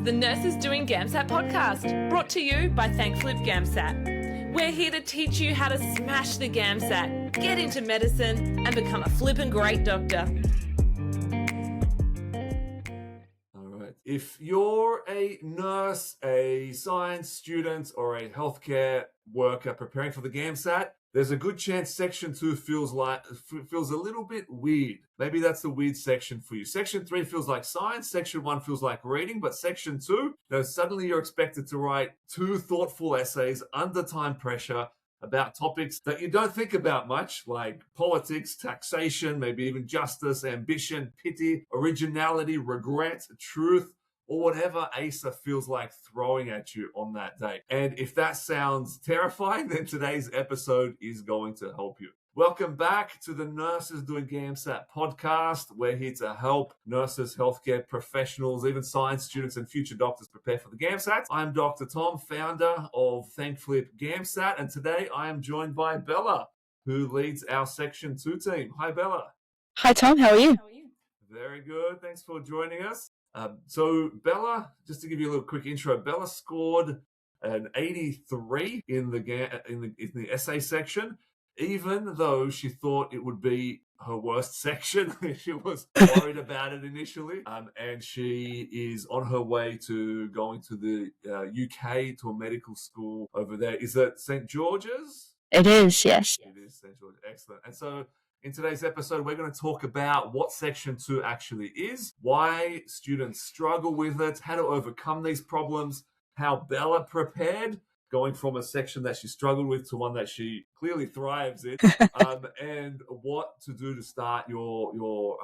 is the Nurses Doing GAMSAT Podcast, brought to you by Thankfully GAMSAT. We're here to teach you how to smash the GAMSAT, get into medicine, and become a flippin' great doctor. All right. If you're a nurse, a science student, or a healthcare worker preparing for the GAMSAT, there's a good chance Section 2 feels a little bit weird. Maybe that's the weird section for you. Section 3 feels like science. Section 1 feels like reading. But Section 2, suddenly you're expected to write 2 thoughtful essays under time pressure about topics that you don't think about much, like politics, taxation, maybe even justice, ambition, pity, originality, regret, truth, or whatever ASA feels like throwing at you on that day. And if that sounds terrifying, then today's episode is going to help you. Welcome back to the Nurses Doing GAMSAT podcast. We're here to help nurses, healthcare professionals, even science students and future doctors prepare for the GAMSAT. I'm Dr. Tom, founder of Thankfully GAMSAT, and today I am joined by Bella, who leads our Section 2 team. Hi, Bella. Hi, Tom. How are you? Very good. Thanks for joining us. So Bella, just to give you a little quick intro, Bella scored an 83 in the essay section, even though she thought it would be her worst section. She was worried about it initially, and she is on her way to going to the UK to a medical school over there. Is that St. George's? It is, yes. It is St. George's. Excellent. And so in today's episode, we're going to talk about what Section 2 actually is, why students struggle with it, how to overcome these problems, how Bella prepared, going from a section that she struggled with to one that she clearly thrives in, and what to do to start your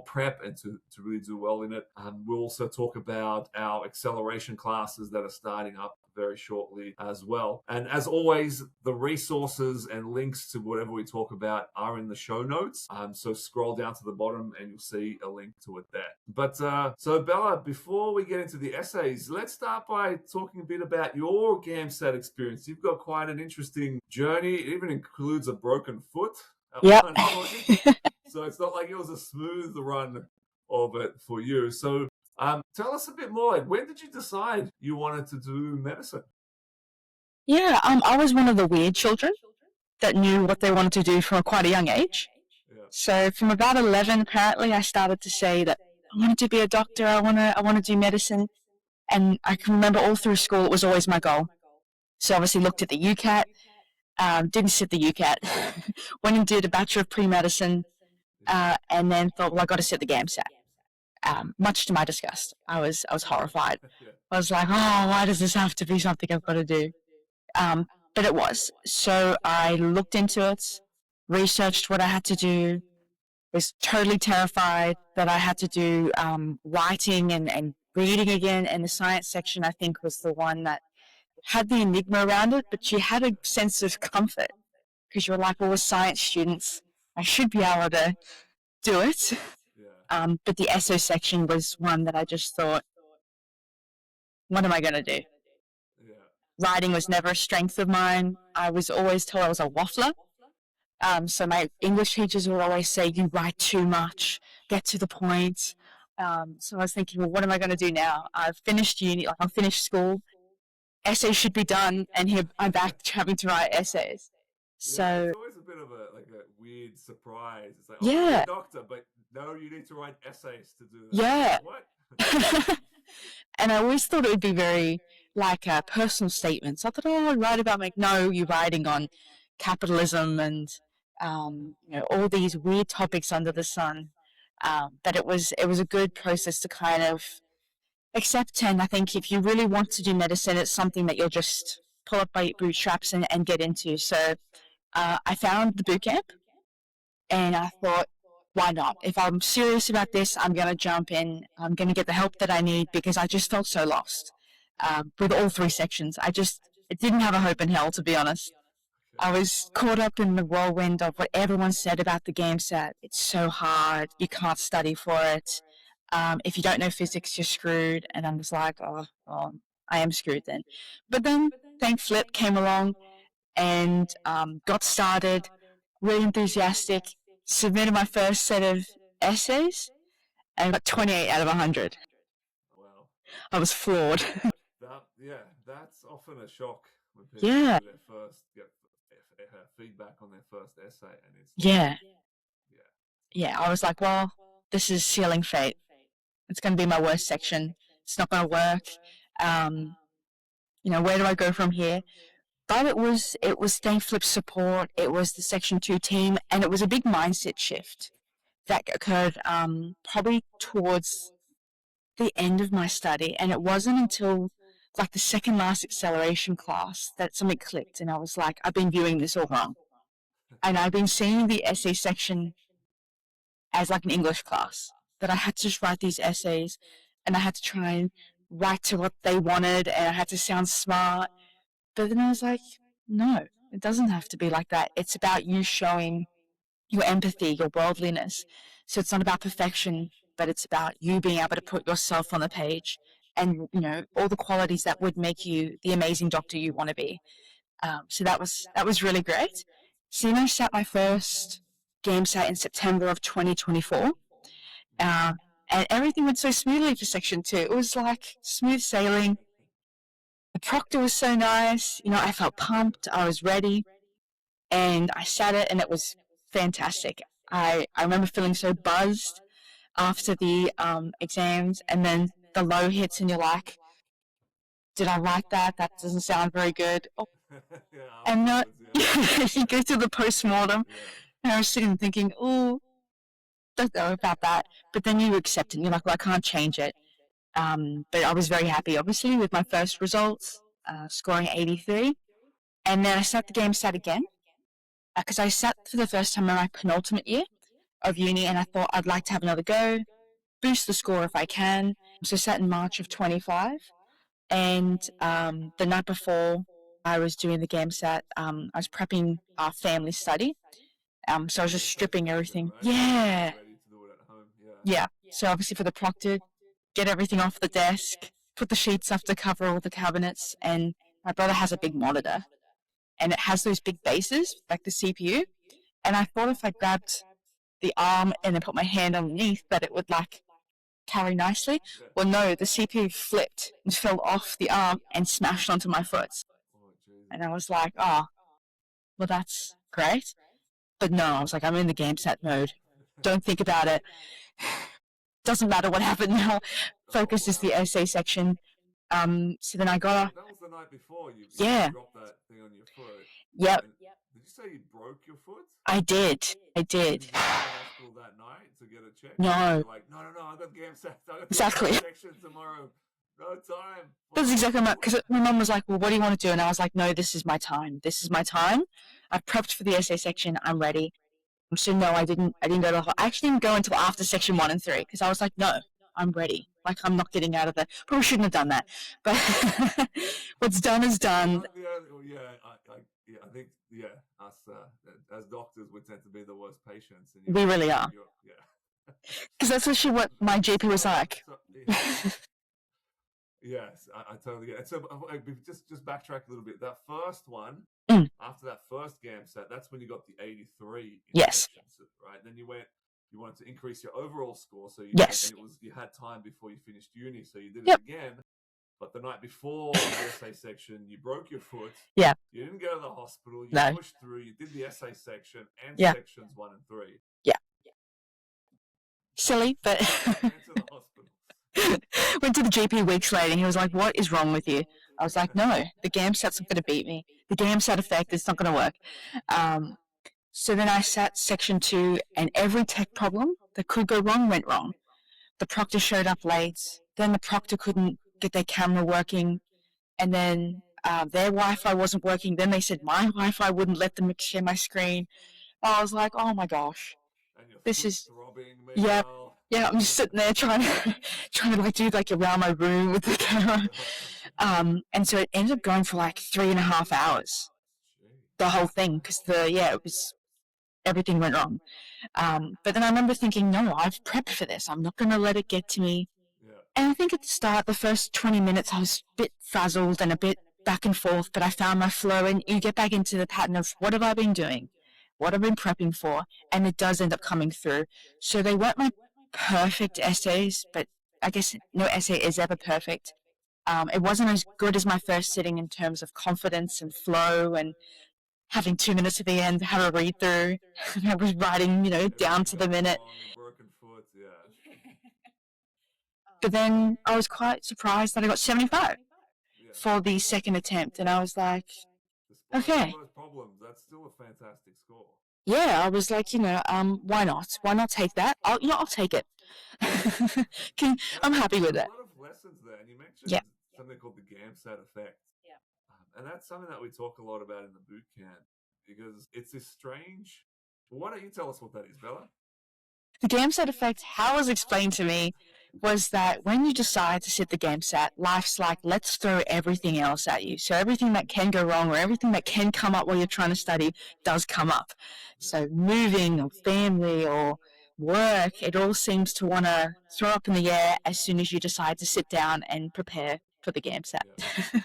prep and to really do well in it. We'll also talk about our acceleration classes that are starting up very shortly as well. And as always, the resources and links to whatever we talk about are in the show notes. So scroll down to the bottom and you'll see a link to it there. But so Bella, before we get into the essays, let's start by talking a bit about your GAMSAT experience. You've got quite an interesting journey. It even includes a broken foot. Yep. So it's not like it was a smooth run of it for you. So tell us a bit more. Like, when did you decide you wanted to do medicine? Yeah, I was one of the weird children that knew what they wanted to do from quite a young age. Yeah. So from about 11, apparently, I started to say that I wanted to be a doctor. I want to do medicine. And I can remember all through school, it was always my goal. So obviously looked at the UCAT, didn't sit the UCAT, went and did a Bachelor of Pre-Medicine, and then thought, well, I got to sit the GAMSAT. Much to my disgust. I was horrified. I was like, oh, why does this have to be something I've got to do? But it was. So I looked into it, researched what I had to do, was totally terrified that I had to do writing and reading again. And the science section, I think, was the one that had the enigma around it, but you had a sense of comfort because you were like, well, we're science students. I should be able to do it. But the essay section was one that I just thought, what am I going to do? Yeah. Writing was never a strength of mine. I was always told I was a waffler. So my English teachers would always say, you write too much, get to the point. So I was thinking, well, what am I going to do now? I've finished uni, I've finished school. Essays should be done, and here I'm back having to write essays. So it's always a bit of a weird surprise. It's like, yeah, you're a doctor, but no, you need to write essays to do that. Yeah. What? And I always thought it would be very like personal statements. I thought, oh, I'd write about no, you're writing on capitalism and all these weird topics under the sun. But it was a good process to kind of accept. And I think if you really want to do medicine, it's something that you'll just pull up by your bootstraps and get into. So I found the boot camp, and I thought, why not? If I'm serious about this, I'm going to jump in. I'm going to get the help that I need because I just felt so lost with all 3 sections. I didn't have a hope in hell, to be honest. I was caught up in the whirlwind of what everyone said about the GAMSAT. It's so hard. You can't study for it. If you don't know physics, you're screwed. And I'm just like, oh, I am screwed then. But then Thankfully came along and got started, really enthusiastic, submitted my first set of essays, and got 28 out of 100. Wow. I was floored. That's often a shock when people Yeah. do get feedback on their first essay, and it's Yeah. yeah. Yeah. I was like, well, this is sealing fate. It's going to be my worst section. It's not going to work. Where do I go from here? But it was Stay Flip support. It was the Section 2 team, and it was a big mindset shift that occurred probably towards the end of my study. And it wasn't until like the second last acceleration class that something clicked, and I was like, I've been viewing this all wrong. And I've been seeing the essay section as like an English class, that I had to just write these essays, and I had to try and write to what they wanted, and I had to sound smart. But then I was like, no, it doesn't have to be like that. It's about you showing your empathy, your worldliness. So it's not about perfection, but it's about you being able to put yourself on the page and, all the qualities that would make you the amazing doctor you want to be. So that was really great. So then I sat my first GAMSAT in September of 2024. And everything went so smoothly for Section 2. It was like smooth sailing. The proctor was so nice. I felt pumped. I was ready. And I sat it, and it was fantastic. I remember feeling so buzzed after the exams, and then the low hits, and you're like, did I write that? That doesn't sound very good. Oh. And you go through the post-mortem, and I was sitting thinking, oh, don't know about that. But then you accept it, and you're like, well, I can't change it. But I was very happy, obviously, with my first results, scoring 83. And then I sat the GAMSAT again, because I sat for the first time in my penultimate year of uni, and I thought I'd like to have another go, boost the score if I can. So I sat in March of 25, and the night before I was doing the GAMSAT, I was prepping our family study. So I was just stripping everything. Right? Yeah. Ready to do it at home. Yeah. So obviously for the proctor, get everything off the desk, put the sheets up to cover all the cabinets, and my brother has a big monitor, and it has those big bases, like the CPU. And I thought if I grabbed the arm and then put my hand underneath, that it would like carry nicely. Well, no, the CPU flipped and fell off the arm and smashed onto my foot. And I was like, oh, well, that's great. But no, I was like, I'm in the GAMSAT mode. Don't think about it. Doesn't matter what happened now. Focus is the essay section. So then I got That was the night before you dropped that thing on your foot. Yep. And did you say you broke your foot? I did. Did you go to the hospital that night to get it checked? No. You're like, no, I got GAMSAT. I got the Exactly. section tomorrow. No time. That's exactly right. Because my mum was like, well, what do you want to do? And I was like, no, this is my time. This is my time. I've prepped for the essay section. I'm ready. So no, I didn't go to the I actually didn't go until after Section 1 and 3, because I was like, no, I'm ready. Like, I'm not getting out of there. Probably shouldn't have done that. But what's done is done. I think us as doctors, we tend to be the worst patients. And we really are. Because that's actually what my GP was like. Yes, I totally get it. So just backtrack a little bit. That first one, after that first GAMSAT, that's when you got the 83. Yes. Right. Then you wanted to increase your overall score, so you had time before you finished uni, so you did it again. But the night before the essay section, you broke your foot. Yeah. You didn't go to the hospital. You pushed through. You did the essay section and sections 1 and 3. Yeah. Silly, but Went to the hospital. Went to the GP weeks later, and he was like, what is wrong with you? I was like, no, the GAMSAT's not going to beat me. The GAMSAT effect is not going to work. So then I sat Section 2, and every tech problem that could go wrong went wrong. The proctor showed up late. Then the proctor couldn't get their camera working. And then their Wi-Fi wasn't working. Then they said my Wi-Fi wouldn't let them share my screen. I was like, oh my gosh. And your this is throbbing, yeah, I'm just sitting there trying to like do like around my room with the camera. And so it ended up going for like 3.5 hours, the whole thing, because it was, everything went wrong. But then I remember thinking, no, I've prepped for this. I'm not going to let it get to me. Yeah. And I think at the start, the first 20 minutes, I was a bit frazzled and a bit back and forth, but I found my flow, and you get back into the pattern of what have I been doing? What I've been prepping for, and it does end up coming through. So they weren't my perfect essays, but I guess no essay is ever perfect. It wasn't as good as my first sitting in terms of confidence and flow and having 2 minutes at the end, have a read through. I was writing, down Everything to the going minute. wrong, a broken foot, yeah. But then I was quite surprised that I got 75 Yeah. for the second attempt. And I was like, Despite all okay. those problems, that's still a fantastic score. Yeah, I was like, why not? Why not take that? I'll take it. I'm happy with There's it. a lot of lessons there, and you mentioned Yeah. something called the GAMSAT effect. And that's something that we talk a lot about in the boot camp because it's this strange. Well, why don't you tell us what that is, Bella? The GAMSAT effect, how it was explained to me, was that when you decide to sit the GAMSAT, life's like, let's throw everything else at you. So everything that can go wrong or everything that can come up while you're trying to study does come up. So moving or family or work, it all seems to want to throw up in the air as soon as you decide to sit down and prepare for the GAMSAT.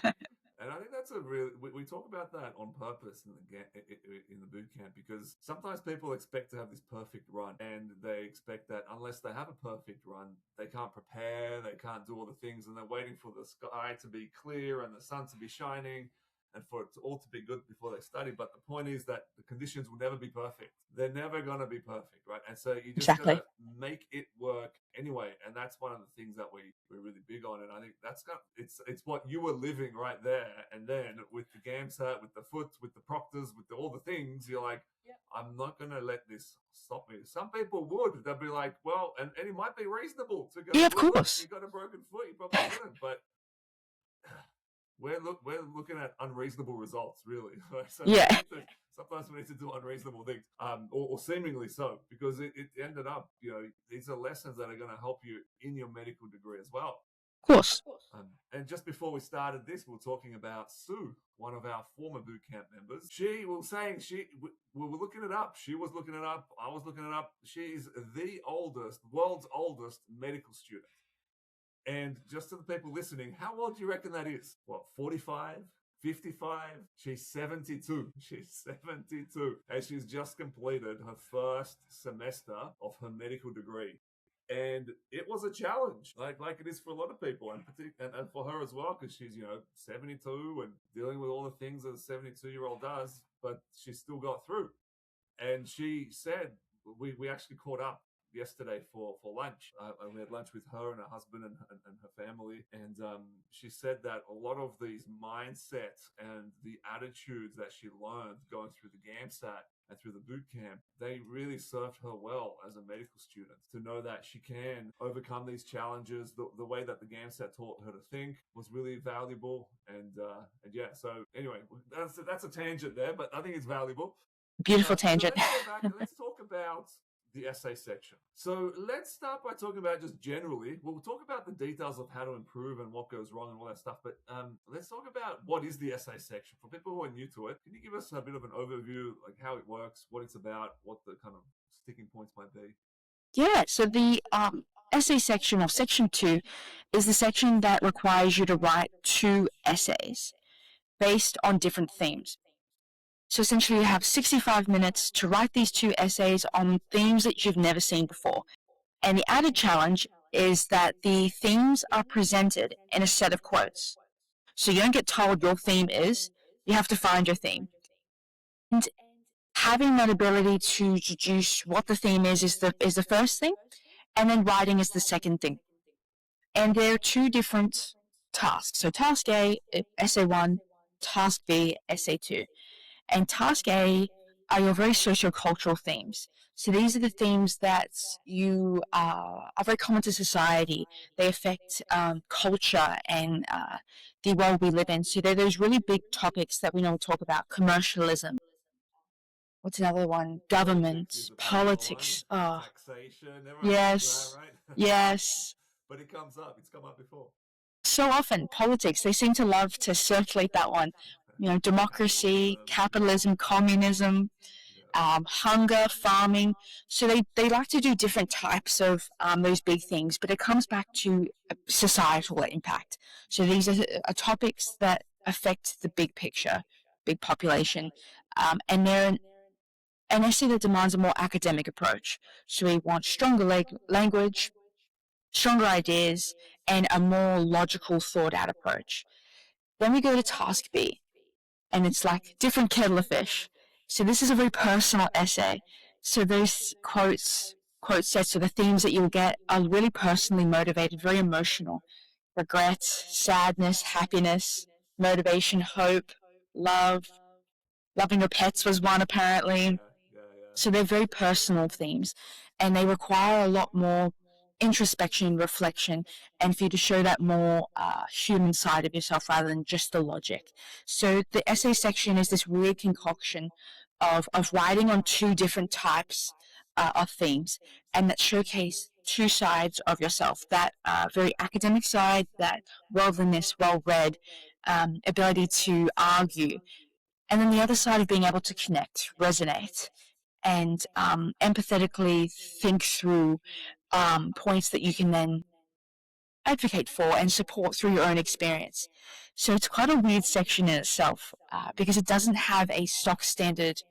Yeah. And I think that's a real. We talk about that on purpose in the boot camp because sometimes people expect to have this perfect run, and they expect that unless they have a perfect run, they can't prepare, they can't do all the things, and they're waiting for the sky to be clear and the sun to be shining, and for it all to be good before they study. But the point is that the conditions will never be perfect. They're never going to be perfect, right? And so you just Exactly. got to make it work anyway. And that's one of the things that we're really big on. And I think that's it's what you were living right there. And then with the GAMSAT, with the foot, with the proctors, with all the things, you're like, I'm not going to let this stop me. Some people would. They'll be like, well, and it might be reasonable to go, Yeah, of well, course. look, you got a broken foot, you probably wouldn't. But we're looking at unreasonable results, really. So Yeah. sometimes we need to do unreasonable things, or seemingly so, because it ended up, these are lessons that are going to help you in your medical degree as well. Of course. And just before we started this, we were talking about Sue, one of our former boot camp members. We were looking it up. She was looking it up. I was looking it up. She's the world's oldest medical student. And just to the people listening, how old do you reckon that is? What, 45? 55? She's 72. She's 72. And she's just completed her first semester of her medical degree. And it was a challenge, like it is for a lot of people, and for her as well, because she's 72 and dealing with all the things that a 72-year-old does, but she still got through. And she said we actually caught up yesterday for lunch. We had lunch with her and her husband and her family, and she said that a lot of these mindsets and the attitudes that she learned going through the GAMSAT and through the boot camp, they really served her well as a medical student to know that she can overcome these challenges. The way that the GAMSAT taught her to think was really valuable, and yeah. So anyway, that's a tangent there, but I think it's valuable. Beautiful tangent. So let's go back and let's talk about the essay section. So let's start by talking about just generally. We'll talk about the details of how to improve and what goes wrong and all that stuff. But let's talk about what is the essay section. For people who are new to it, can you give us a bit of an overview, like how it works, what it's about, what the kind of sticking points might be? Yeah, so the essay section, or section 2, is the section that requires you to write 2 essays based on different themes. So essentially you have 65 minutes to write these 2 essays on themes that you've never seen before. And the added challenge is that the themes are presented in a set of quotes. So you don't get told your theme is, you have to find your theme. And having that ability to deduce what the theme is the first thing, and then writing is the second thing. And there are 2 different tasks. So task A, essay 1, task B, essay 2. And task A are your very socio-cultural themes. So these are the themes that are very common to society. They affect culture and the world we live in. So they're those really big topics that we don't talk about. Commercialism. What's another one? Government, politics. Taxation. Yes. That, right? Yes. But it comes up. It's come up before. So often, politics, they seem to love to circulate that one. Democracy, capitalism, communism, hunger, farming. So they like to do different types of those big things, but it comes back to societal impact. So these are topics that affect the big picture, big population, and they're an essay that demands a more academic approach. So we want stronger language, stronger ideas, and a more logical, thought out approach. Then we go to task B, and it's like different kettle of fish. So this is a very personal essay. So those quote sets, or the themes that you'll get are really personally motivated, very emotional. Regret, sadness, happiness, motivation, hope, love. Loving your pets was one, apparently. Yeah. So they're very personal themes, and they require a lot more introspection, reflection, and for you to show that more human side of yourself rather than just the logic. So the essay section is this weird concoction of writing on two different types of themes, and that showcase two sides of yourself, that very academic side, that worldliness, well-read, ability to argue, and then the other side of being able to connect, resonate, and empathetically think through points that you can then advocate for and support through your own experience. So it's quite a weird section in itself because it doesn't have a stock standard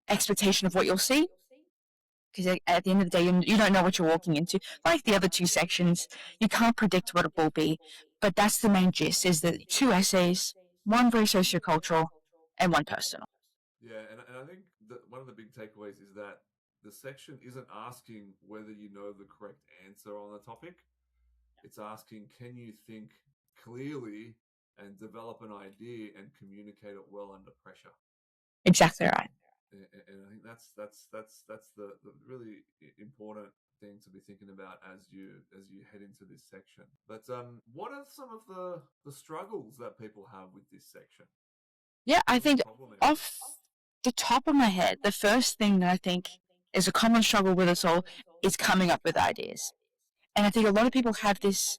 expectation of what you'll see. Because at the end of the day, you don't know what you're walking into. Like the other two sections, you can't predict what it will be. But that's the main gist, is that two essays, one very sociocultural and one personal. Yeah, and I think that one of the big takeaways is that the section isn't asking whether you know the correct answer on the topic. It's asking, can you think clearly and develop an idea and communicate it well under pressure? Exactly right. And I think that's the really important thing to be thinking about as you head into this section. But what are some of the struggles that people have with this section? Yeah, I think off the top of my head, the first thing that I think is a common struggle with us all is coming up with ideas. And I think a lot of people have this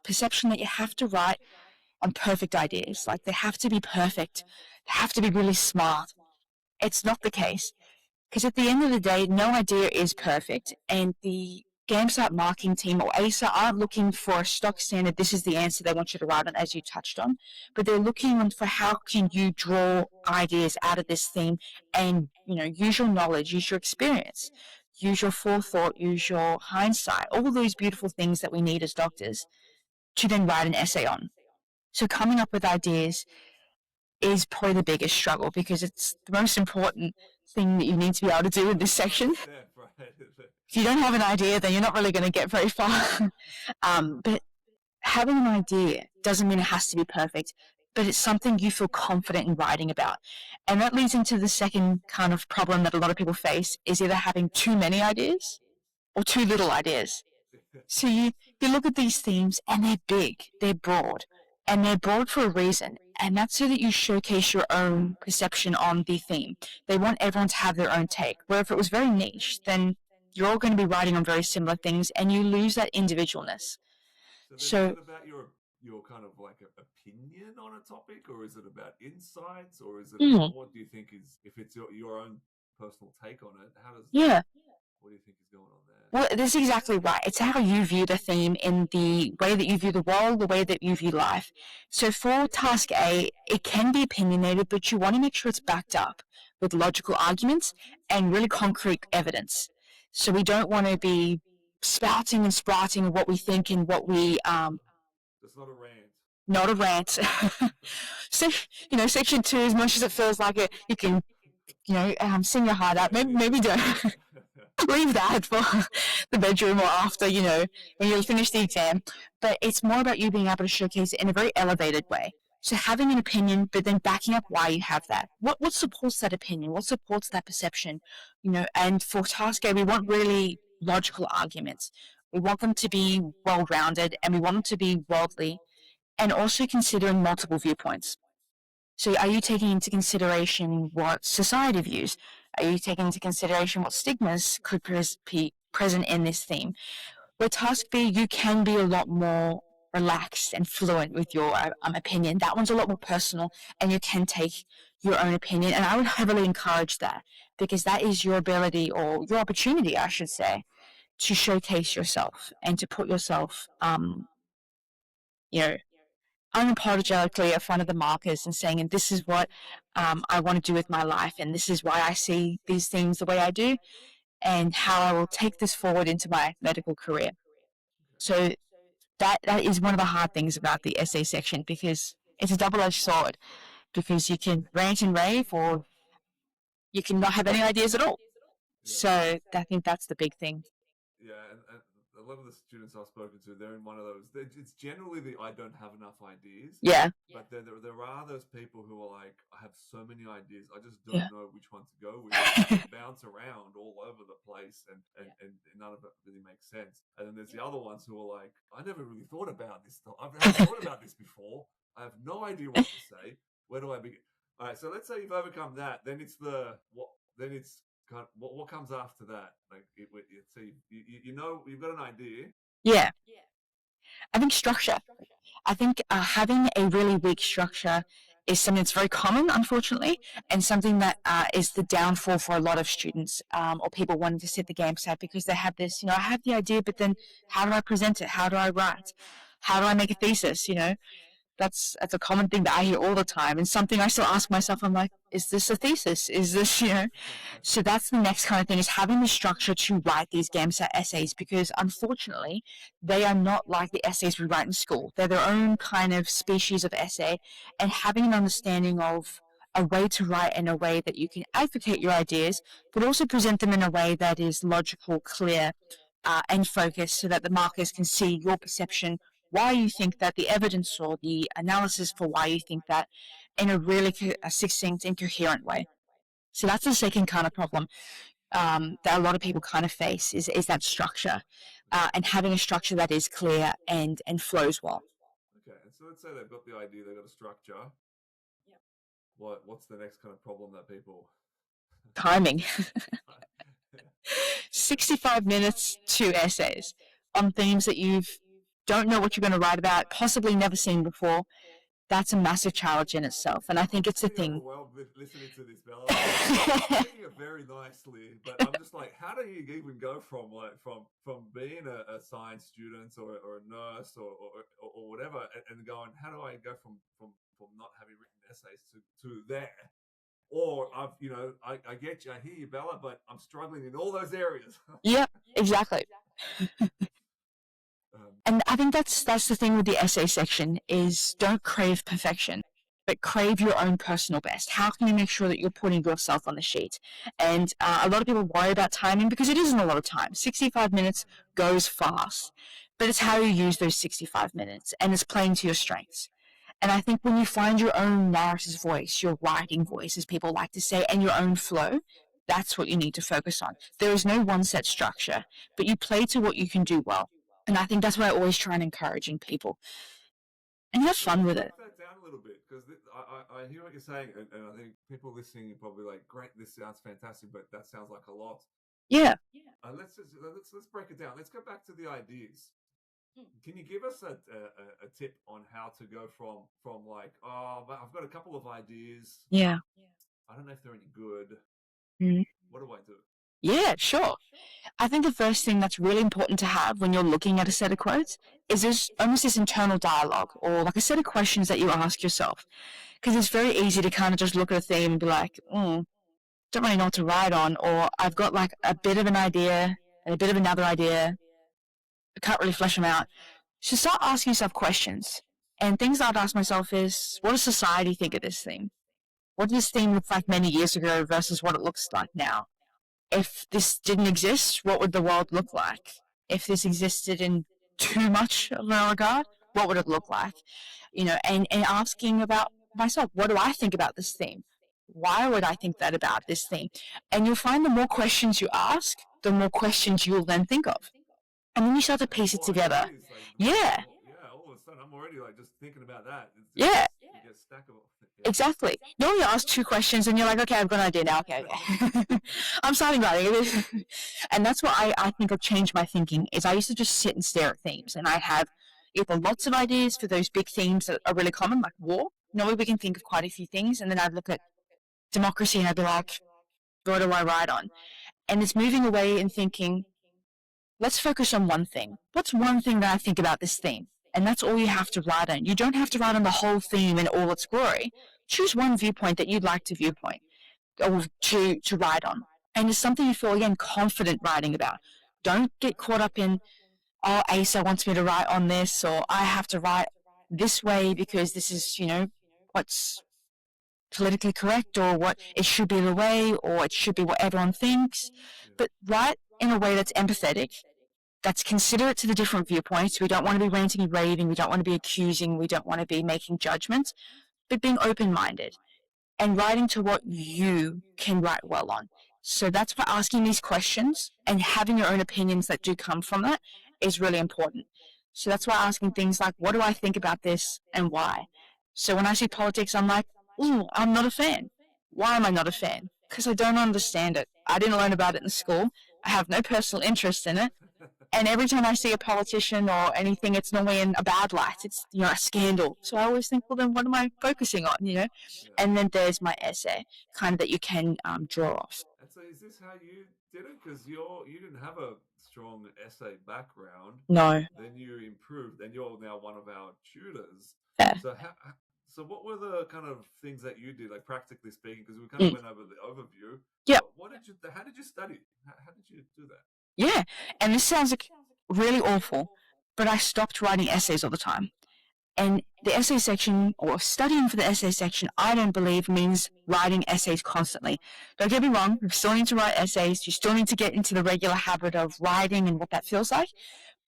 perception that you have to write on perfect ideas. Like they have to be perfect, they have to be really smart. It's not the case. Because at the end of the day, no idea is perfect. And the GAMSAT marking team or ASA aren't looking for a stock standard, this is the answer they want you to write on, as you touched on. But they're looking for how can you draw ideas out of this theme and, use your knowledge, use your experience, use your forethought, use your hindsight, all those beautiful things that we need as doctors to then write an essay on. So coming up with ideas is probably the biggest struggle because it's the most important thing that you need to be able to do in this section. If you don't have an idea, then you're not really going to get very far. But having an idea doesn't mean it has to be perfect, but it's something you feel confident in writing about. And that leads into the second kind of problem that a lot of people face, is either having too many ideas or too little ideas. So you look at these themes and they're big, they're broad, and they're broad for a reason. And that's so that you showcase your own perception on the theme. They want everyone to have their own take. Where if it was very niche, then you're all going to be writing on very similar things and you lose that individualness. So is it about your kind of like opinion on a topic, or is it about insights, or is it what do you think is, if it's your own personal take on it, what do you think is going on there? Well, that's exactly right. It's how you view the theme in the way that you view the world, the way that you view life. So for task A, it can be opinionated, but you want to make sure it's backed up with logical arguments and really concrete evidence. So we don't want to be spouting and sprouting what we think and what we... It's not a rant. Not a rant. So, section 2, as much as it feels like it, you can, sing your heart out. Maybe don't. Leave that for the bedroom or after, when you finish the exam. But it's more about you being able to showcase it in a very elevated way. So having an opinion, but then backing up why you have that. What supports that opinion? What supports that perception? And for task A, we want really logical arguments. We want them to be well-rounded, and we want them to be worldly, and also considering multiple viewpoints. So are you taking into consideration what society views? Are you taking into consideration what stigmas could be present in this theme? With task B, you can be a lot more relaxed and fluent with your opinion. That one's a lot more personal, and you can take your own opinion. And I would heavily encourage that, because that is your ability, or your opportunity, I should say, to showcase yourself and to put yourself, unapologetically in front of the markers and saying, and this is what I want to do with my life, and this is why I see these things the way I do. and how I will take this forward into my medical career. So that is one of the hard things about the essay section, because it's a double-edged sword, because you can rant and rave, or you can not have any ideas at all. So I think that's the big thing. Yeah, and a lot of the students I've spoken to, they're in one of those. It's generally the I don't have enough ideas. Yeah. But there are those people who are like, I have so many ideas, I just don't know which one to go with. They bounce around all over the place, and none of it really makes sense. And then there's the other ones who are like, I never really thought about this. I've never thought about this before. I have no idea what to say. Where do I begin? All right, so let's say you've overcome that. Then it's what comes after that? Like, so you know, you've got an idea. Yeah. I think structure. I think having a really weak structure is something that's very common, unfortunately, and something that is the downfall for a lot of students or people wanting to sit the GAMSAT, because they have this, I have the idea, but then how do I present it? How do I write? How do I make a thesis? That's a common thing that I hear all the time, and something I still ask myself. I'm like, is this a thesis? Is this, So that's the next kind of thing, is having the structure to write these GAMSAT essays, because unfortunately, they are not like the essays we write in school. They're their own kind of species of essay, and having an understanding of a way to write in a way that you can advocate your ideas, but also present them in a way that is logical, clear, and focused, so that the markers can see your perception, why you think that, the evidence or the analysis for why you think that, in a really succinct and coherent way. So that's the second kind of problem that a lot of people kind of face, is that structure, and having a structure that is clear and flows well. Okay, and so let's say they've got the idea, they've got a structure. Yeah. What's the next kind of problem that people... Timing. 65 minutes, 2 essays on themes that you don't know what you're going to write about, possibly never seen before. That's a massive challenge in itself, and I think it's a thing. Listening to this, Bella, I'm saying it very nicely, but I'm just like, how do you even go from being a science student or a nurse or whatever, and going, how do I go from not having written essays to there? Or I get you, I hear you, Bella, but I'm struggling in all those areas. Yeah, exactly. And I think that's the thing with the essay section, is don't crave perfection, but crave your own personal best. How can you make sure that you're putting yourself on the sheet? And a lot of people worry about timing, because it isn't a lot of time. 65 minutes goes fast, but it's how you use those 65 minutes, and it's playing to your strengths. And I think when you find your own narrative voice, your writing voice, as people like to say, and your own flow, that's what you need to focus on. There is no one set structure, but you play to what you can do well. And I think that's what I always try and encourage in people. And have fun with it. Break that down a little bit, because I hear what you're saying, and I think people listening are probably like, great, this sounds fantastic, but that sounds like a lot. Yeah. Let's break it down. Let's go back to the ideas. Can you give us a tip on how to go from like, oh, I've got a couple of ideas. Yeah. I don't know if they're any good. Mm-hmm. What do I do? Yeah, sure. I think the first thing that's really important to have when you're looking at a set of quotes is there's almost this internal dialogue, or like a set of questions that you ask yourself. Because it's very easy to kind of just look at a theme and be like, don't really know what to write on, or I've got like a bit of an idea and a bit of another idea. I can't really flesh them out. So start asking yourself questions. And things I'd ask myself is, what does society think of this theme? What did this theme look like many years ago versus what it looks like now? If this didn't exist, what would the world look like? If this existed in too much of a regard, what would it look like? And asking about myself, what do I think about this theme? Why would I think that about this theme? And you'll find the more questions you ask, the more questions you'll then think of. And then you start to piece it together. Yeah. All of a sudden, I'm already like just thinking about that. Yeah. You get a stack of... Exactly. You only ask 2 questions and you're like, okay, I've got an idea now. Okay. I'm starting writing. And that's what I think I've changed my thinking, is I used to just sit and stare at themes, and I have either lots of ideas for those big themes that are really common, like war. Normally we can think of quite a few things, and then I'd look at democracy and I'd be like, what do I write on? And it's moving away and thinking, let's focus on one thing. What's one thing that I think about this theme? And that's all you have to write on. You don't have to write on the whole theme in all its glory. Choose one viewpoint that you'd like to viewpoint or to write on. And it's something you feel, again, confident writing about. Don't get caught up in, oh, ASA wants me to write on this, or I have to write this way because this is, what's politically correct, or what it should be the way, or it should be what everyone thinks. But write in a way that's empathetic, that's considerate to the different viewpoints. We don't want to be ranting and raving. We don't want to be accusing. We don't want to be making judgments, but being open-minded and writing to what you can write well on. So that's why asking these questions and having your own opinions that do come from that is really important. So that's why asking things like, what do I think about this and why? So when I see politics, I'm like, ooh, I'm not a fan. Why am I not a fan? Because I don't understand it. I didn't learn about it in school. I have no personal interest in it. And every time I see a politician or anything, it's normally in a bad light. It's, a scandal. So I always think, well, then what am I focusing on, And then there's my essay, kind of that you can draw off. And so is this how you did it? Because you didn't have a strong essay background. No. Then you improved, and you're now one of our tutors. Yeah. So what were the kind of things that you did, like practically speaking? Because we kind of went over the overview. Yeah. How did you study? How did you do that? Yeah, and this sounds like really awful, but I stopped writing essays all the time. And the essay section, or studying for the essay section, I don't believe means writing essays constantly. Don't get me wrong, you still need to write essays, you still need to get into the regular habit of writing and what that feels like,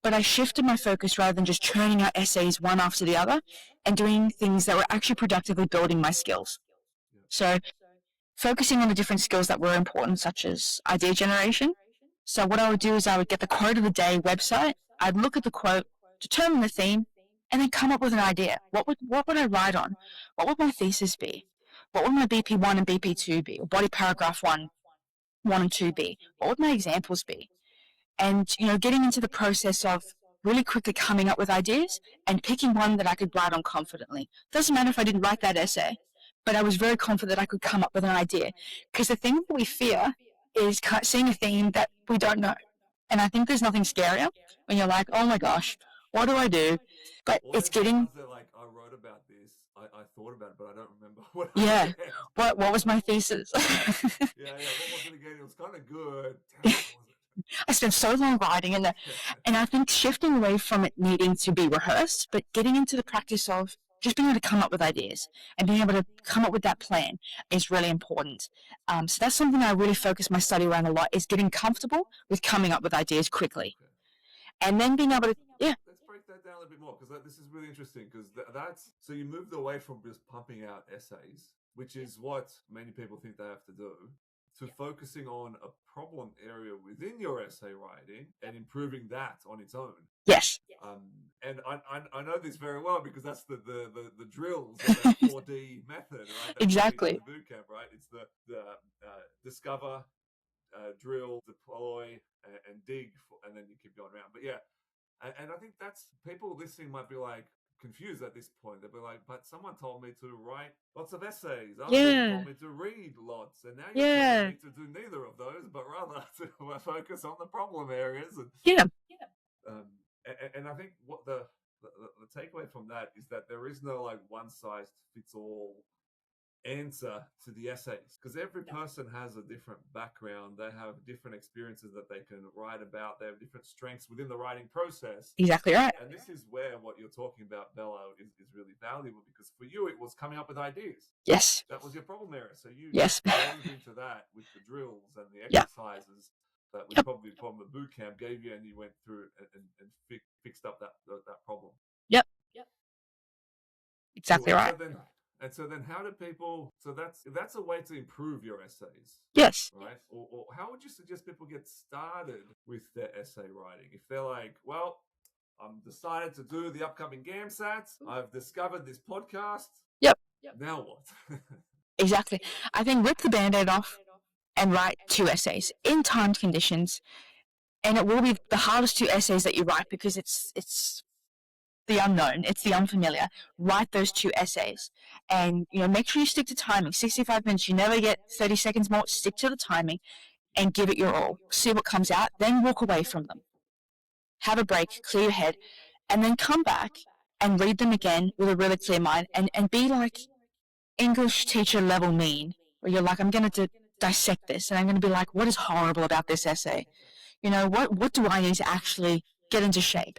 but I shifted my focus rather than just churning out essays one after the other and doing things that were actually productively building my skills. So focusing on the different skills that were important, such as idea generation. So what I would do is I would get the quote of the day website, I'd look at the quote, determine the theme, and then come up with an idea. What would I write on? What would my thesis be? What would my BP1 and BP2 be? Or body paragraph 1 and 2 be? What would my examples be? And, getting into the process of really quickly coming up with ideas and picking one that I could write on confidently. Doesn't matter if I didn't write that essay, but I was very confident that I could come up with an idea. Because the thing that we fear is seeing a theme that we don't know. And I think there's nothing scarier when you're like, oh my gosh, what do I do? But it's getting... like, I wrote about this, I thought about it, but I don't remember what Yeah, what was my thesis? What was it again? It was kind of good. I spent so long writing, and I think shifting away from it needing to be rehearsed, but getting into the practice of just being able to come up with ideas and being able to come up with that plan is really important. So that's something I really focus my study around a lot, is getting comfortable with coming up with ideas quickly. Okay. And then being able to, Let's break that down a little bit more, because this is really interesting, because that's, so you moved away from just pumping out essays, which is what many people think they have to do, to focusing on a problem area within your essay writing and improving that on its own. Yes. And I know this very well, because that's the drills of that 4D method, right? That's exactly. The boot camp, right? It's the discover, drill, deploy, and dig, and then you keep going around. But yeah, and I think that's, people listening might be like confused at this point. They'll be like, but someone told me to write lots of essays. Others told me to read lots, and now you're telling me to do neither of those, but rather to focus on the problem areas. And I think what the takeaway from that is that there is no like one size fits all answer to the essays, because every person has a different background. They have different experiences that they can write about. They have different strengths within the writing process. Exactly right. And this is where what you're talking about, Bella, is really valuable, because for you it was coming up with ideas. Yes. That was your problem area. So you delved into that with the drills and the exercises that was probably from the boot camp gave you, and you went through and fixed up that problem. Yep. Exactly right. So then how do people, so that's a way to improve your essays. Yes. Right? Or how would you suggest people get started with their essay writing? If they're like, well, I'm decided to do the upcoming GAMSATs, I've discovered this podcast. Yep. Now what? Exactly. I think rip the Band-Aid off and write 2 essays in timed conditions. And it will be the hardest 2 essays that you write, because it's the unknown, it's the unfamiliar. Write those 2 essays, and make sure you stick to timing. 65 minutes, you never get 30 seconds more. Stick to the timing and give it your all. See what comes out, then walk away from them. Have a break, clear your head, and then come back and read them again with a really clear mind, and be like English teacher level mean, where you're like, I'm going to dissect this, and I'm going to be like, what is horrible about this essay? What do I need to actually get into shape?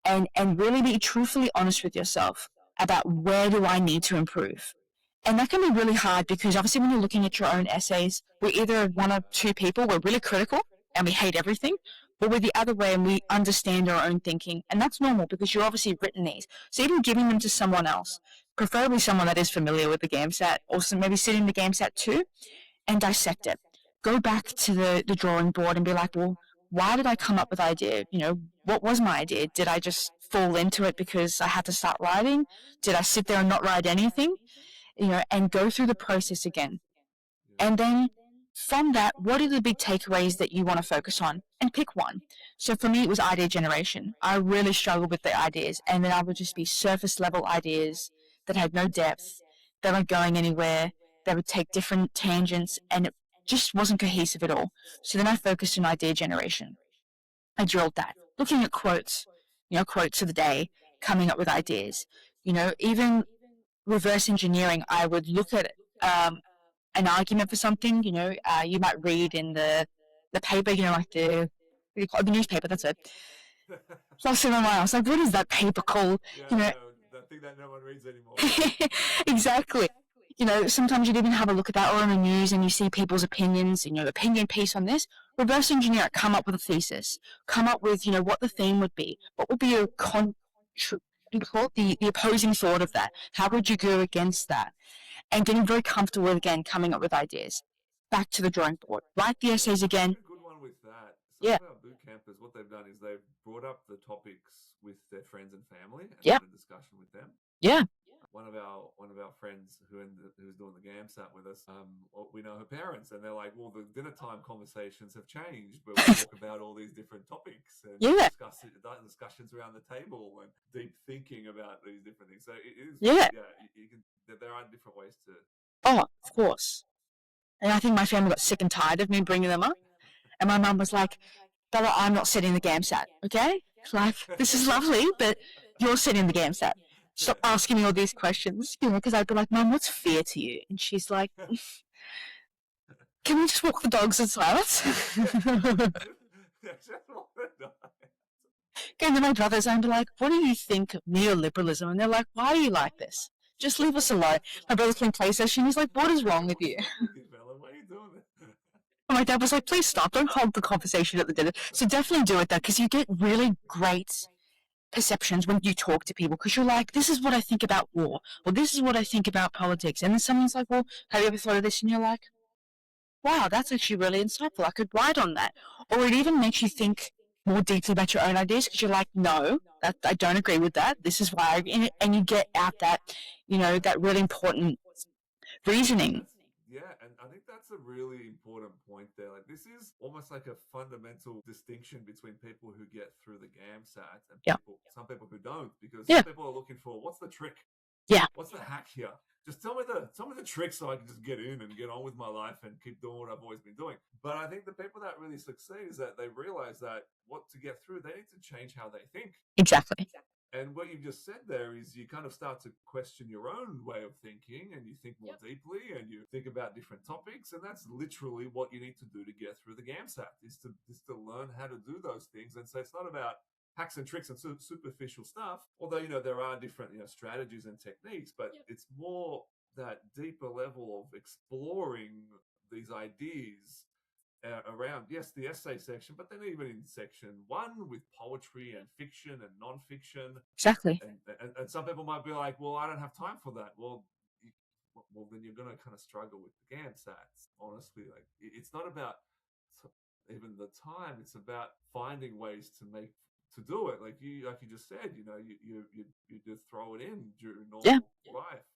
And really be truthfully honest with yourself about where do I need to improve. And that can be really hard because obviously when you're looking at your own essays, we're either one or two people, we're really critical and we hate everything, or we're the other way and we understand our own thinking. And that's normal because you've obviously written these. So even giving them to someone else, preferably someone that is familiar with the GAMSAT, also maybe sitting the GAMSAT too, and dissect it. Go back to the drawing board and be like, well, why did I come up with the idea? What was my idea? Did I just fall into it because I had to start writing? Did I sit there and not write anything? And go through the process again. And then from that, what are the big takeaways that you want to focus on? And pick one. So for me, it was idea generation. I really struggled with the ideas, and then I would just be surface level ideas that had no depth, they weren't going anywhere, they would take different tangents, and it just wasn't cohesive at all. So then I focused on idea generation. I drilled that, looking at quotes, quotes of the day, coming up with ideas. Even reverse engineering, I would look at an argument for something. You might read in the paper, like the newspaper. That's it. Lost in my mind. I was like, what is that paper called? Yeah, that thing that no one reads anymore. Exactly. Sometimes you'd even have a look at that or in the news and you see people's opinions, opinion piece on this. Reverse engineer it, come up with a thesis, come up with, what the theme would be. What would be the opposing thought of that? How would you go against that? And getting very comfortable with, again, coming up with ideas. Back to the drawing board. Write the essays again. A good one with that. Yeah. Some of our boot campers, what they've done is they've brought up the topics with their friends and family and Yeah. had a discussion with them. Yeah. One of our friends who's doing the GAMSAT with us, we know her parents, and they're like, well, the dinner time conversations have changed, but we talk about all these different topics and discussions around the table and deep thinking about these different things. So it is, you can. There are different ways to. Oh, of course. And I think my family got sick and tired of me bringing them up, and my mum was like, Bella, I'm not setting the GAMSAT, okay? Like, this is lovely, but you're setting the GAMSAT. Stop asking me all these questions, because I'd be like, Mum, what's fear to you? And she's like, can we just walk the dogs in silence? Going to my brothers and be like, what do you think of neoliberalism? And they're like, why are you like this? Just leave us alone. My brother's playing PlayStation. He's like, what is wrong with you? Why are you doing that? And my dad was like, please stop. Don't hold the conversation at the dinner. So definitely do it, though, because you get really great perceptions when you talk to people, because you're like, this is what I think about war, or this is what I think about politics. And then someone's like, well, have you ever thought of this? And you're like, wow, that's actually really insightful. I could write on that. Or it even makes you think more deeply about your own ideas, because you're like, no, I don't agree with that. This is why. And you get out that, that really important reasoning. Yeah, and I think that's a really important point there. Like, this is almost like a fundamental distinction between people who get through the GAMSAT and some people who don't, because some people are looking for, what's the trick? Yeah. What's the hack here? Just tell me the trick so I can just get in and get on with my life and keep doing what I've always been doing. But I think the people that really succeed is that they realize that to get through, they need to change how they think. Exactly. And what you've just said there is you kind of start to question your own way of thinking, and you think more deeply, and you think about different topics. And that's literally what you need to do to get through the GAMSAT, is to learn how to do those things. And so it's not about hacks and tricks and superficial stuff, although, there are different, strategies and techniques, but it's more that deeper level of exploring these ideas around, the essay section, but then even in section 1 with poetry and fiction and non-fiction. Exactly. And some people might be like, well, I don't have time for that. Well, then you're going to kind of struggle with the GAMSATs. Honestly, like, it's not about even the time. It's about finding ways to do it. Like you just said, you just throw it in during normal life.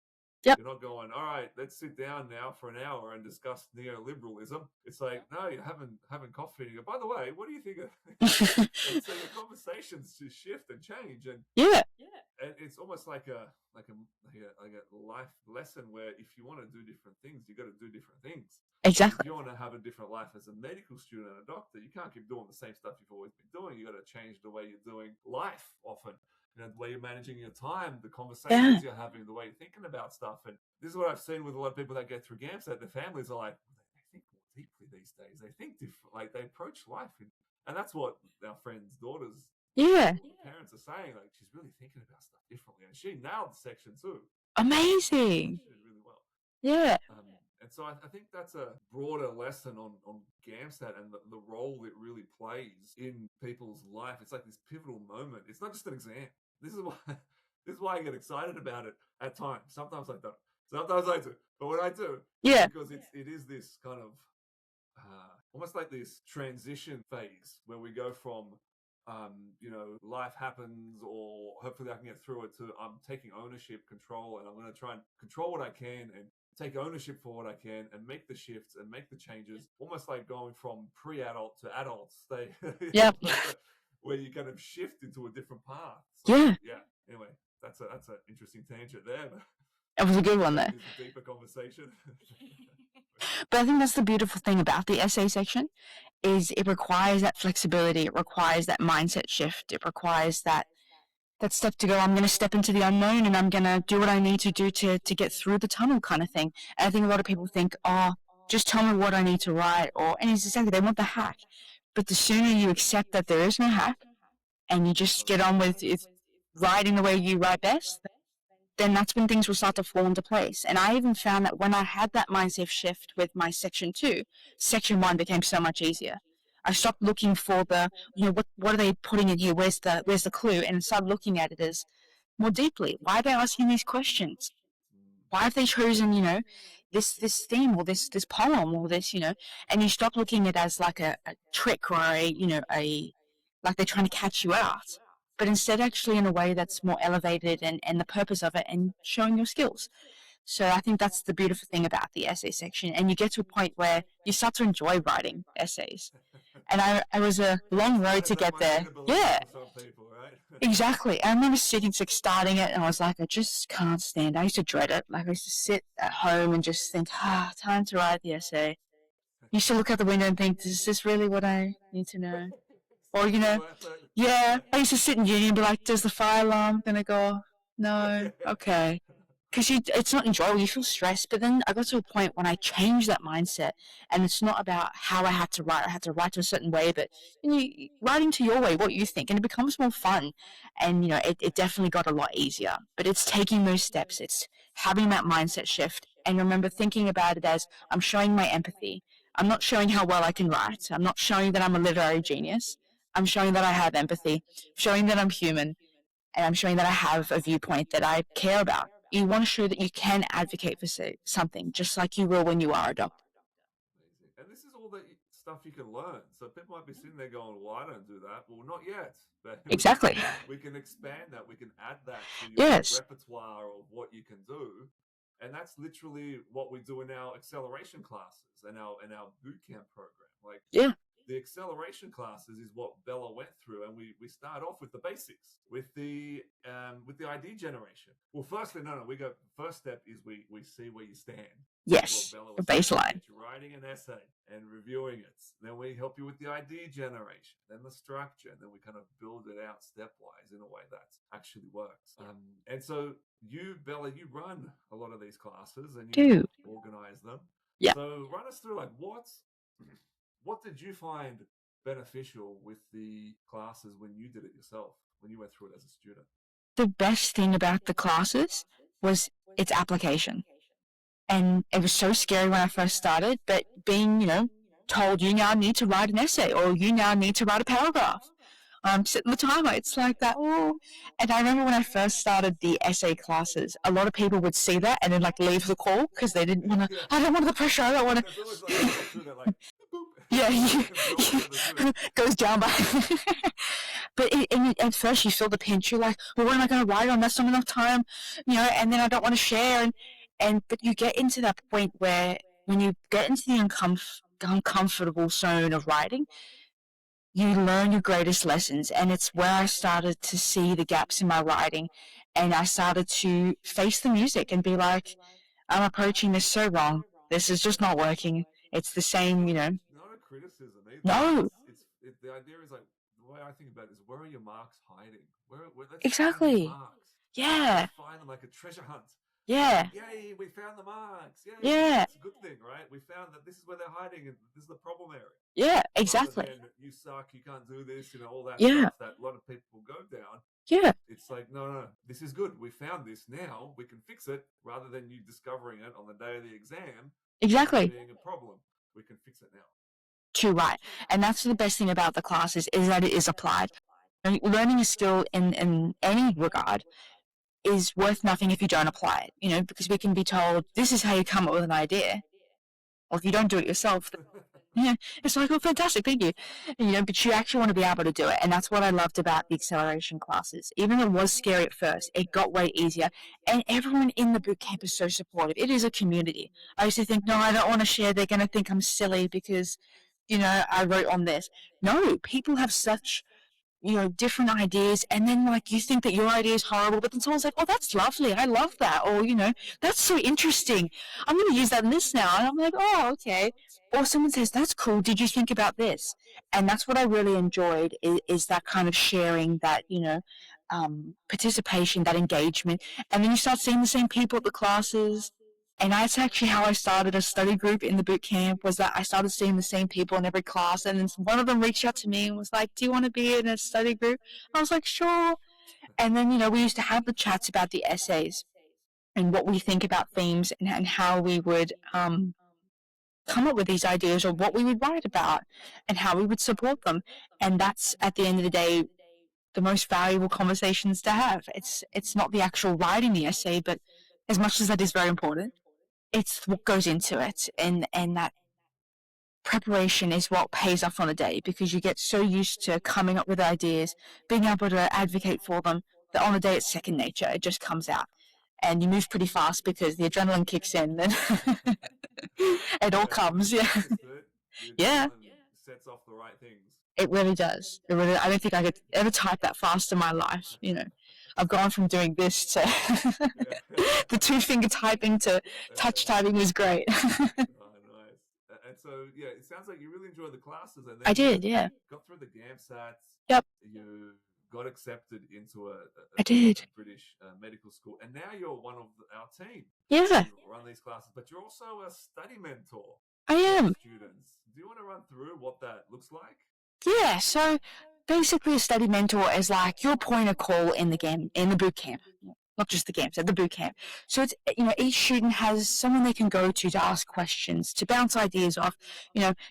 Yep. You're not going, all right, let's sit down now for an hour and discuss neoliberalism. It's like, no, you're having coffee and you go, by the way, what do you think of and so your conversations just shift and change. And and it's almost like a life lesson where if you want to do different things, you got to do different things. Exactly. If you want to have a different life as a medical student and a doctor, you can't keep doing the same stuff you've always been doing. You got to change the way you're doing life often. The way you're managing your time, the conversations you're having, the way you're thinking about stuff. And this is what I've seen with a lot of people that get through GAMSAT. Their families are like, they think more these days. They think different, like they approach life, and that's what our friends' daughters, parents are saying. Like she's really thinking about stuff differently, and she nailed Section 2. Amazing. She did really well. Yeah. And so I think that's a broader lesson on GAMSAT and the role it really plays in people's life. It's like this pivotal moment. It's not just an exam. This is why I get excited about it at times. Sometimes I don't. Sometimes I do. But when I do, because it is this kind of almost like this transition phase where we go from life happens, or hopefully I can get through it, to I'm taking ownership, control, and I'm going to try and control what I can and take ownership for what I can and make the shifts and make the changes, almost like going from pre-adult to adult state. Where you kind of shift into a different path. So, anyway, that's an interesting tangent there. It was a good one there. It's a deeper conversation. But I think that's the beautiful thing about the essay section, is it requires that flexibility. It requires that mindset shift. It requires that step to go, I'm going to step into the unknown and I'm going to do what I need to do to get through the tunnel kind of thing. And I think a lot of people think, oh, just tell me what I need to write, and it's exactly, they want the hack. But the sooner you accept that there is no hack and you just get on with writing the way you write best, then that's when things will start to fall into place. And I even found that when I had that mindset shift with my Section 2, Section 1 became so much easier. I stopped looking for the, what are they putting in here? Where's the clue? And started looking at it as more deeply. Why are they asking these questions? Why have they chosen, this theme or this poem or this, and you stop looking at it as like a trick or like they're trying to catch you out, but instead actually in a way that's more elevated and the purpose of it and showing your skills. So I think that's the beautiful thing about the essay section. And you get to a point where you start to enjoy writing essays. And I was a long road to get there. Yeah, exactly. I remember starting it and I was like, I just can't stand it. I used to dread it. Like I used to sit at home and just think, time to write the essay. I used to look out the window and think, is this really what I need to know? Or, I used to sit in uni and be like, does the fire alarm going to go? No, okay. Because it's not enjoyable, you feel stressed. But then I got to a point when I changed that mindset, and it's not about how I had to write. I had to write to a certain way, but writing to your way, what you think, and it becomes more fun. And it definitely got a lot easier. But it's taking those steps. It's having that mindset shift, and remember thinking about it as I'm showing my empathy. I'm not showing how well I can write. I'm not showing that I'm a literary genius. I'm showing that I have empathy, showing that I'm human, and I'm showing that I have a viewpoint that I care about. You want to show that you can advocate for something, just like you will when you are a doctor. Amazing. And this is all the stuff you can learn. So people might be sitting there going, well, I don't do that. Well, not yet. But exactly. We can expand that. We can add that to your repertoire of what you can do. And that's literally what we do in our acceleration classes and our bootcamp program. Like, the acceleration classes is what Bella went through, and we start off with the basics, with the ID generation. Well, firstly, we go. First step is we see where you stand. Yes, the baseline. You're writing an essay and reviewing it. Then we help you with the ID generation, then the structure, and then we kind of build it out stepwise in a way that actually works. And so you, Bella, you run a lot of these classes and you organize them. Yeah. So run us through what did you find beneficial with the classes when you did it yourself, when you went through it as a student? The best thing about the classes was its application. And it was so scary when I first started, but being, told you now need to write an essay or you now need to write a paragraph. Setting the timer, it's like that. Oh. And I remember when I first started the essay classes, a lot of people would see that and then leave the call because they didn't want to, I don't want the pressure, I don't want to. Goes down by. But at first you feel the pinch. You're like, well, what am I going to write on? That's not enough time, and then I don't want to share. But you get into that point where when you get into the uncomfortable zone of writing, you learn your greatest lessons. And it's where I started to see the gaps in my writing. And I started to face the music and be like, I'm approaching this so wrong. This is just not working. It's the same, Not a criticism either. No. The idea is the way I think about it is, where are your marks hiding? Let's exactly. Find marks. Yeah. Let's find them like a treasure hunt. Yeah. Yay, we found the marks. Yay. Yeah. It's a good thing, right? We found that this is where they're hiding and this is the problem area. Yeah, Rather exactly. than you suck, you can't do this, all that Yeah. stuff that a lot of people will go down. Yeah. It's like, no, this is good. We found this now. We can fix it rather than you discovering it on the day of the exam. Exactly. Being a problem. We can fix it now. Too right. And that's the best thing about the classes is that it is applied. Learning a skill in any regard is worth nothing if you don't apply it, because we can be told this is how you come up with an idea. Or if you don't do it yourself, it's like, oh, fantastic, thank you. But you actually want to be able to do it. And that's what I loved about the acceleration classes. Even though it was scary at first, it got way easier. And everyone in the boot camp is so supportive. It is a community. I used to think, no, I don't want to share. They're going to think I'm silly because, I wrote on this. No, people have such different ideas, and then you think that your idea is horrible, but then someone's like, oh, that's lovely, I love that, or that's so interesting, I'm going to use that in this now, and I'm like, oh, okay. Or someone says, that's cool, did you think about this? And that's what I really enjoyed is that kind of sharing, that participation, that engagement, and then you start seeing the same people at the classes. And that's actually how I started a study group in the boot camp, was that I started seeing the same people in every class. And then one of them reached out to me and was like, do you want to be in a study group? I was like, sure. And then, we used to have the chats about the essays and what we think about themes and how we would come up with these ideas, or what we would write about and how we would support them. And that's, at the end of the day, the most valuable conversations to have. It's not the actual writing the essay, but as much as that is very important, it's what goes into it, and that preparation is what pays off on the day, because you get so used to coming up with ideas, being able to advocate for them, that on the day it's second nature. It just comes out, and you move pretty fast because the adrenaline kicks in, and it all comes. Yeah, yeah. Sets off the right things. It really does. It really. I don't think I could ever type that fast in my life. I've gone from doing this to the 2-finger typing to touch typing was great. Oh, nice. And so, it sounds like you really enjoyed the classes. And then I did, yeah. Got through the GAMSATs. Yep. You got accepted into I did. British medical school. And now you're one of our team. Yeah. You run these classes, but you're also a study mentor. I am. Students. Do you want to run through what that looks like? Yeah, so basically a study mentor is like your point of call in the boot camp. Not just the GAMSAT, the boot camp. So it's, each student has someone they can go to ask questions, to bounce ideas off.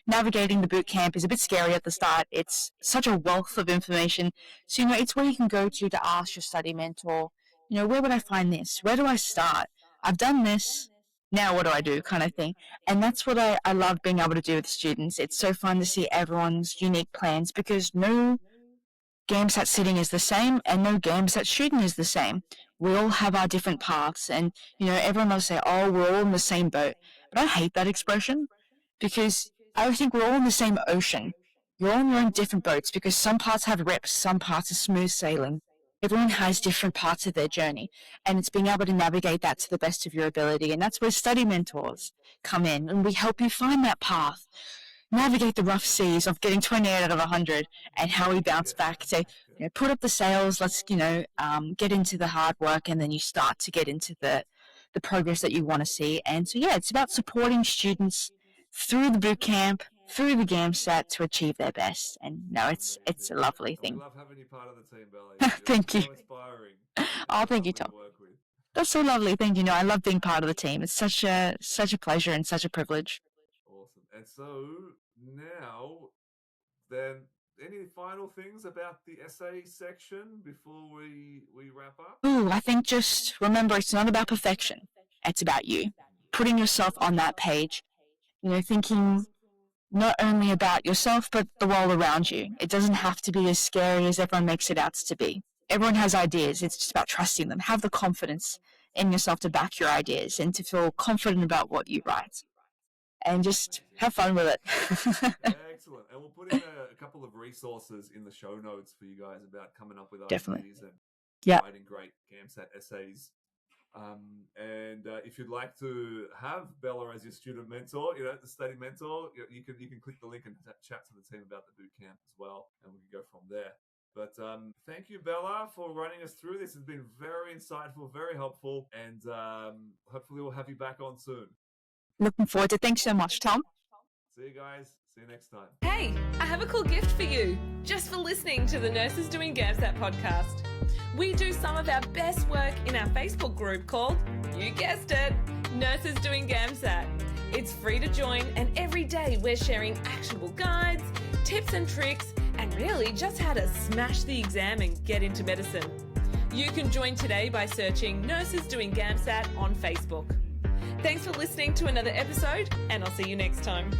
Navigating the boot camp is a bit scary at the start. It's such a wealth of information. So, it's where you can go to ask your study mentor, where would I find this? Where do I start? I've done this. Now what do I do, kind of thing. And that's what I love being able to do with students. It's so fun to see everyone's unique plans, because no GAMSAT sitting is the same and no GAMSAT student is the same. We all have our different paths, and everyone will say, oh, we're all in the same boat. But I hate that expression, because I think we're all in the same ocean. You're all in your own different boats, because some parts have rips, some parts are smooth sailing. Everyone has different parts of their journey, and it's being able to navigate that to the best of your ability. And that's where study mentors come in, and we help you find that path, navigate the rough seas of getting 28 out of 100, and how we bounce back, say, put up the sails, let's, get into the hard work, and then you start to get into the progress that you want to see. And so, it's about supporting students through the boot camp, through the GAMSAT, to achieve their best. And it's a lovely thing. We love having you part of the team, Bella. Thank you. So inspiring. Oh, thank you, Tom. That's so lovely. Thank you. I love being part of the team. It's such a pleasure and such a privilege. Awesome. And so now, then, any final things about the essay section before we wrap up? Ooh, I think just remember, it's not about perfection. It's about you. Putting yourself on that page. Thinking not only about yourself, but the world around you. It doesn't have to be as scary as everyone makes it out to be. Everyone has ideas. It's just about trusting them. Have the confidence in yourself to back your ideas and to feel confident about what you write. And just have fun with it. Excellent. And we'll put in a couple of resources in the show notes for you guys about coming up with ideas and writing great GAMSAT essays. And if you'd like to have Bella as your student mentor, the study mentor, you can click the link and chat to the team about the boot camp as well, and we can go from there. But thank you, Bella, for running us through this. It's been very insightful, very helpful, and hopefully we'll have you back on soon. Looking forward to it. Thanks so much, Tom. See you guys. See you next time. Hey, I have a cool gift for you, just for listening to the Nurses Doing GAMSAT podcast. We do some of our best work in our Facebook group called, you guessed it, Nurses Doing GAMSAT. It's free to join, and every day we're sharing actionable guides, tips and tricks, and really just how to smash the exam and get into medicine. You can join today by searching Nurses Doing GAMSAT on Facebook. Thanks for listening to another episode, and I'll see you next time.